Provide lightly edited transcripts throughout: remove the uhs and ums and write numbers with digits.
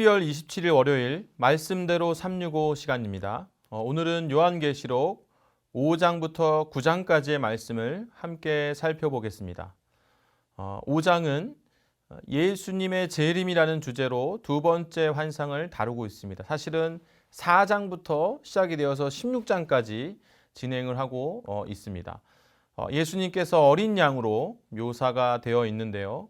12월 27일 월요일 말씀대로 365 시간입니다. 오늘은 요한계시록 5장부터 9장까지의 말씀을 함께 살펴보겠습니다. 5장은 예수님의 재림이라는 주제로 두 번째 환상을 다루고 있습니다. 사실은 4장부터 시작이 되어서 16장까지 진행을 하고 있습니다. 예수님께서 어린 양으로 묘사가 되어 있는데요.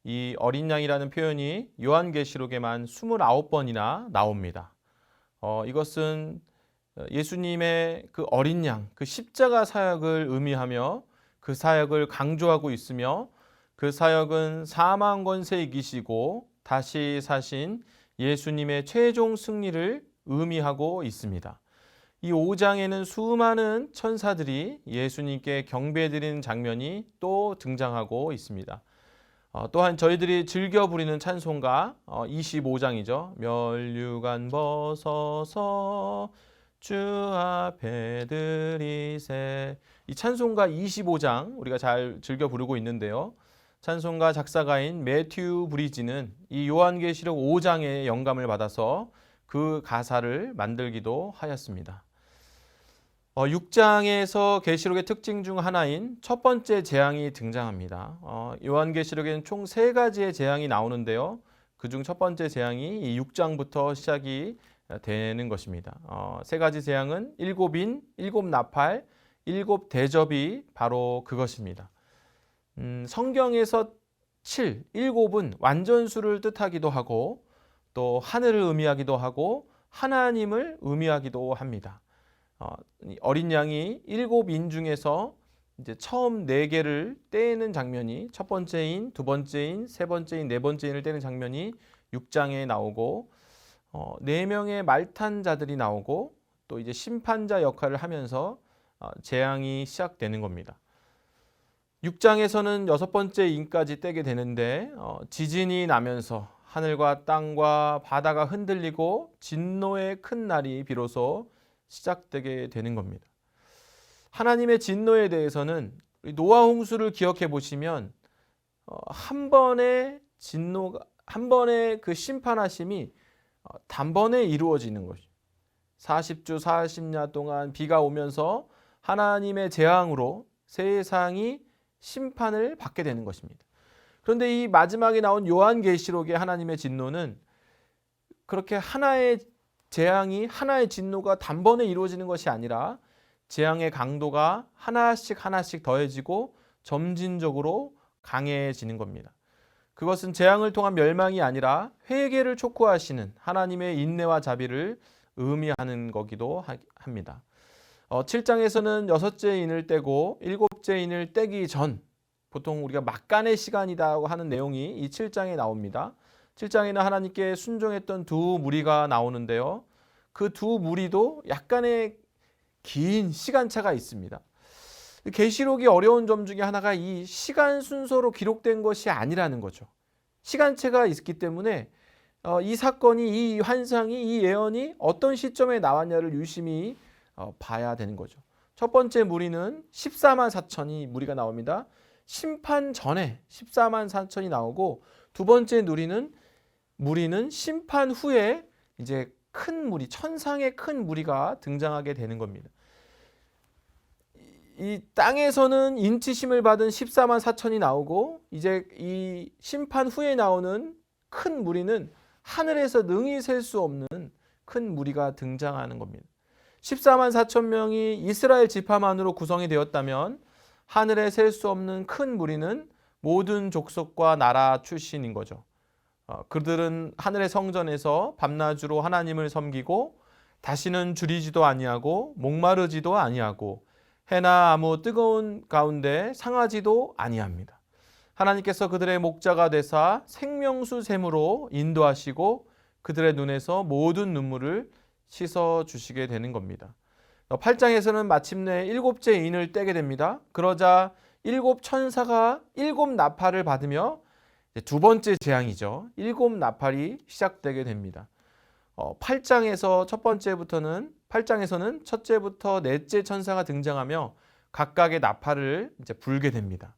이 어린 양이라는 표현이 요한계시록에만 29번이나 나옵니다. 이것은 예수님의 그 어린 양, 그 십자가 사역을 의미하며 그 사역을 강조하고 있으며 그 사역은 사망 권세 이기시고 다시 사신 예수님의 최종 승리를 의미하고 있습니다. 이 5장에는 수많은 천사들이 예수님께 경배드리는 장면이 또 등장하고 있습니다. 또한 저희들이 즐겨 부르는 찬송가 25장이죠. 멸류관 벗어서 주 앞에 드리세. 이 찬송가 25장 우리가 잘 즐겨 부르고 있는데요. 찬송가 작사가인 매튜 브리지는 이 요한계시록 5장의 영감을 받아서 그 가사를 만들기도 하였습니다. 6장에서 계시록의 특징 중 하나인 첫 번째 재앙이 등장합니다. 요한계시록에는 총 3가지의 재앙이 나오는데요. 그중 첫 번째 재앙이 이 6장부터 시작이 되는 것입니다. 3가지 재앙은 7인, 7나팔, 7대접이 바로 그것입니다. 성경에서 7, 7은 완전수를 뜻하기도 하고 또 하늘을 의미하기도 하고 하나님을 의미하기도 합니다. 어린 양이 7인 중에서 이제 처음 4개를 떼는 장면이 첫 번째인, 두 번째인, 세 번째인, 네 번째인을 떼는 장면이 6장에 나오고 4명의 말탄 자들이 나오고 또 이제 심판자 역할을 하면서 재앙이 시작되는 겁니다. 6장에서는 6번째 인까지 떼게 되는데 지진이 나면서 하늘과 땅과 바다가 흔들리고 진노의 큰 날이 비로소 시작되게 되는 겁니다. 하나님의 진노에 대해서는 노아 홍수를 기억해 보시면 한 번의 진노가 한 번의 그 심판하심이 단번에 이루어지는 것이죠. 40주 40년 동안 비가 오면서 하나님의 재앙으로 세상이 심판을 받게 되는 것입니다. 그런데 이 마지막에 나온 요한계시록의 하나님의 진노는 그렇게 하나의 재앙이 하나의 진노가 단번에 이루어지는 것이 아니라 재앙의 강도가 하나씩 더해지고 점진적으로 강해지는 겁니다. 그것은 재앙을 통한 멸망이 아니라 회개를 촉구하시는 하나님의 인내와 자비를 의미하는 거기도 합니다. 7장에서는 6째 인을 떼고 7째 인을 떼기 전, 보통 우리가 막간의 시간이라고 하는 내용이 이 7장에 나옵니다. 7장에는 하나님께 순종했던 두 무리가 나오는데요. 그 두 무리도 약간의 긴 시간차가 있습니다. 계시록이 어려운 점 중에 하나가 이 시간 순서로 기록된 것이 아니라는 거죠. 시간차가 있기 때문에 이 사건이, 이 환상이, 이 예언이 어떤 시점에 나왔냐를 유심히 봐야 되는 거죠. 첫 번째 무리는 14만 4천이 무리가 나옵니다. 심판 전에 14만 4천이 나오고 두 번째 무리는 심판 후에 이제 큰 무리, 천상의 큰 무리가 등장하게 되는 겁니다. 이 땅에서는 인치심을 받은 14만 4천이 나오고 이제 이 심판 후에 나오는 큰 무리는 하늘에서 능히 셀 수 없는 큰 무리가 등장하는 겁니다. 14만 4천 명이 이스라엘 지파만으로 구성이 되었다면 하늘에 셀 수 없는 큰 무리는 모든 족속과 나라 출신인 거죠. 그들은 하늘의 성전에서 밤낮으로 하나님을 섬기고 다시는 줄이지도 아니하고 목마르지도 아니하고 해나 아무 뜨거운 가운데 상하지도 아니합니다. 하나님께서 그들의 목자가 되사 생명수 샘으로 인도하시고 그들의 눈에서 모든 눈물을 씻어 주시게 되는 겁니다. 8장에서는 마침내 7째 인을 떼게 됩니다. 그러자 7 천사가 7 나팔을 받으며 두 번째 재앙이죠. 7 나팔이 시작되게 됩니다. 8장에서 8장에서는 첫째부터 넷째 천사가 등장하며 각각의 나팔을 이제 불게 됩니다.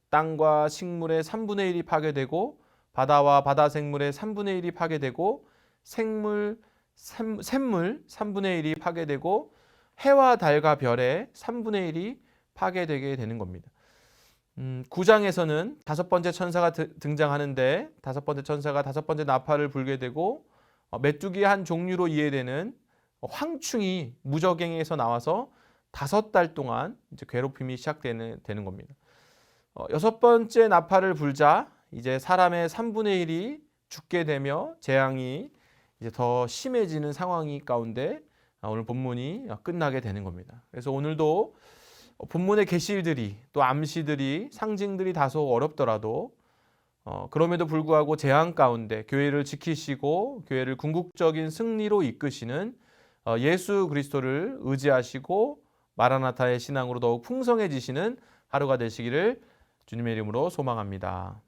땅과 식물의 3분의 1이 파괴되고 바다와 바다 생물의 3분의 1이 파괴되고 샘물 3분의 1이 파괴되고 해와 달과 별의 3분의 1이 파괴되게 되는 겁니다. 9장에서는 다섯 번째 천사가 등장하는데 다섯 번째 천사가 다섯 번째 나팔을 불게 되고 메뚜기의 한 종류로 이해되는 황충이 무저갱에서 나와서 5달 동안 이제 괴롭힘이 시작되는 겁니다. 여섯 번째 나팔을 불자 이제 사람의 3분의 1이 죽게 되며 재앙이 이제 더 심해지는 상황이 가운데 오늘 본문이 끝나게 되는 겁니다. 그래서 오늘도 본문의 계시들이 또 암시들이 상징들이 다소 어렵더라도 그럼에도 불구하고 재앙 가운데 교회를 지키시고 교회를 궁극적인 승리로 이끄시는 예수 그리스도를 의지하시고 마라나타의 신앙으로 더욱 풍성해지시는 하루가 되시기를 주님의 이름으로 소망합니다.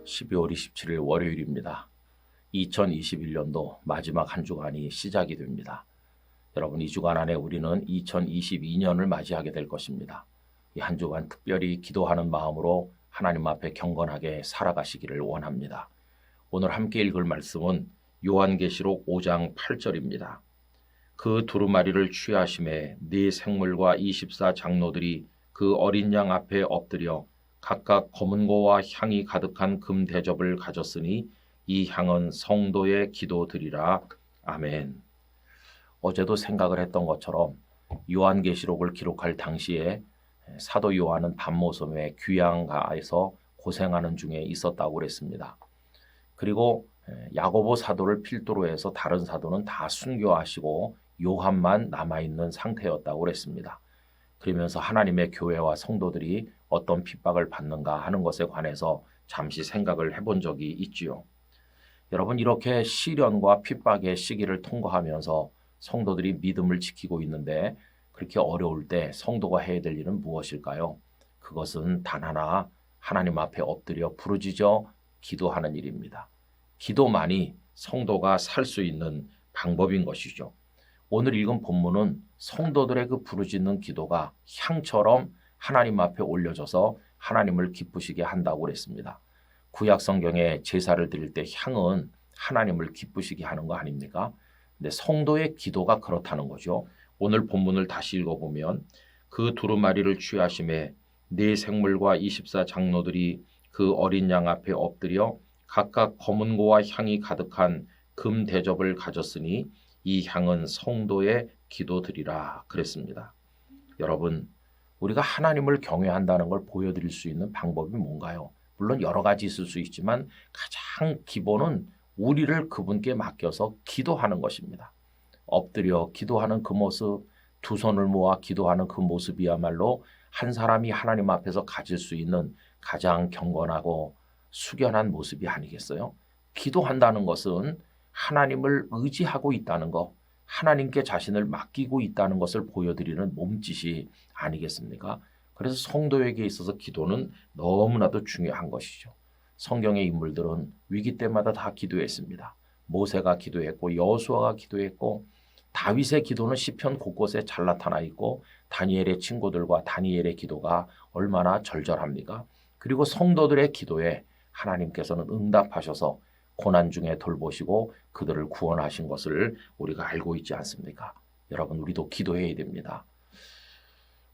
12월 27일 월요일입니다. 2021년도 마지막 한 주간이 시작이 됩니다. 여러분, 이 주간 안에 우리는 2022년을 맞이하게 될 것입니다. 이 한 주간 특별히 기도하는 마음으로 하나님 앞에 경건하게 살아가시기를 원합니다. 오늘 함께 읽을 말씀은 요한계시록 5장 8절입니다. 그 두루마리를 취하심에 네 생물과 24 장로들이 그 어린 양 앞에 엎드려 각각 검은 고와 향이 가득한 금 대접을 가졌으니 이 향은 성도의 기도드리라. 아멘. 어제도 생각을 했던 것처럼 요한계시록을 기록할 당시에 사도 요한은 밤모섬의 귀양가에서 고생하는 중에 있었다고 그랬습니다. 그리고 야고보 사도를 필두로 해서 다른 사도는 다 순교하시고 요한만 남아있는 상태였다고 그랬습니다. 그러면서 하나님의 교회와 성도들이 어떤 핍박을 받는가 하는 것에 관해서 잠시 생각을 해본 적이 있지요. 여러분, 이렇게 시련과 핍박의 시기를 통과하면서 성도들이 믿음을 지키고 있는데 그렇게 어려울 때 성도가 해야 될 일은 무엇일까요? 그것은 단 하나, 하나님 앞에 엎드려 부르짖어 기도하는 일입니다. 기도만이 성도가 살 수 있는 방법인 것이죠. 오늘 읽은 본문은 성도들의 그 부르짖는 기도가 향처럼 하나님 앞에 올려져서 하나님을 기쁘시게 한다고 그랬습니다. 구약 성경에 제사를 드릴 때 향은 하나님을 기쁘시게 하는 거 아닙니까? 근데 성도의 기도가 그렇다는 거죠. 오늘 본문을 다시 읽어보면 그 두루마리를 취하심에 네 생물과 24 장로들이 그 어린 양 앞에 엎드려 각각 검은 고와 향이 가득한 금 대접을 가졌으니 이 향은 성도의 기도드리라 그랬습니다. 여러분, 우리가 하나님을 경외한다는 걸 보여드릴 수 있는 방법이 뭔가요? 물론 여러 가지 있을 수 있지만 가장 기본은 우리를 그분께 맡겨서 기도하는 것입니다. 엎드려 기도하는 그 모습, 두 손을 모아 기도하는 그 모습이야말로 한 사람이 하나님 앞에서 가질 수 있는 가장 경건하고 숙연한 모습이 아니겠어요? 기도한다는 것은 하나님을 의지하고 있다는 것, 하나님께 자신을 맡기고 있다는 것을 보여드리는 몸짓이 아니겠습니까? 그래서 성도에게 있어서 기도는 너무나도 중요한 것이죠. 성경의 인물들은 위기 때마다 다 기도했습니다. 모세가 기도했고 여호수아가 기도했고 다윗의 기도는 시편 곳곳에 잘 나타나 있고 다니엘의 친구들과 다니엘의 기도가 얼마나 절절합니까? 그리고 성도들의 기도에 하나님께서는 응답하셔서 고난 중에 돌보시고 그들을 구원하신 것을 우리가 알고 있지 않습니까? 여러분, 우리도 기도해야 됩니다.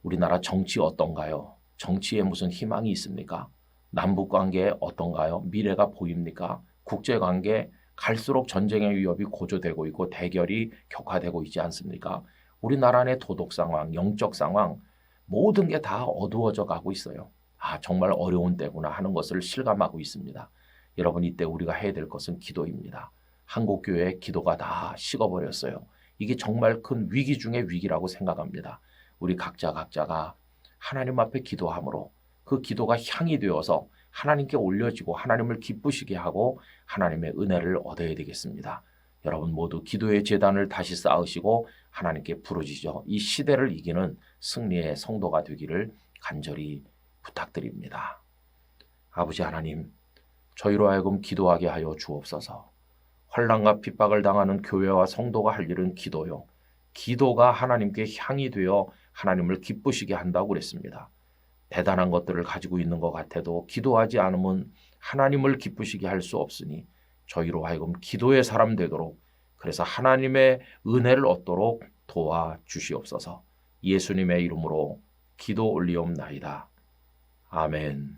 우리나라 정치 어떤가요? 정치에 무슨 희망이 있습니까? 남북관계 어떤가요? 미래가 보입니까? 국제관계 갈수록 전쟁의 위협이 고조되고 있고 대결이 격화되고 있지 않습니까? 우리나라 내 도덕 상황, 영적 상황 모든 게 다 어두워져 가고 있어요. 정말 어려운 때구나 하는 것을 실감하고 있습니다. 여러분, 이때 우리가 해야 될 것은 기도입니다. 한국교회의 기도가 다 식어버렸어요. 이게 정말 큰 위기 중의 위기라고 생각합니다. 우리 각자가 하나님 앞에 기도함으로 그 기도가 향이 되어서 하나님께 올려지고 하나님을 기쁘시게 하고 하나님의 은혜를 얻어야 되겠습니다. 여러분 모두 기도의 제단을 다시 쌓으시고 하나님께 부르짖어 이 시대를 이기는 승리의 성도가 되기를 간절히 부탁드립니다. 아버지 하나님, 저희로 하여금 기도하게 하여 주옵소서. 환난과 핍박을 당하는 교회와 성도가 할 일은 기도요. 기도가 하나님께 향이 되어 하나님을 기쁘시게 한다고 그랬습니다. 대단한 것들을 가지고 있는 것 같아도 기도하지 않으면 하나님을 기쁘시게 할 수 없으니 저희로 하여금 기도의 사람 되도록, 그래서 하나님의 은혜를 얻도록 도와주시옵소서. 예수님의 이름으로 기도 올리옵나이다. 아멘.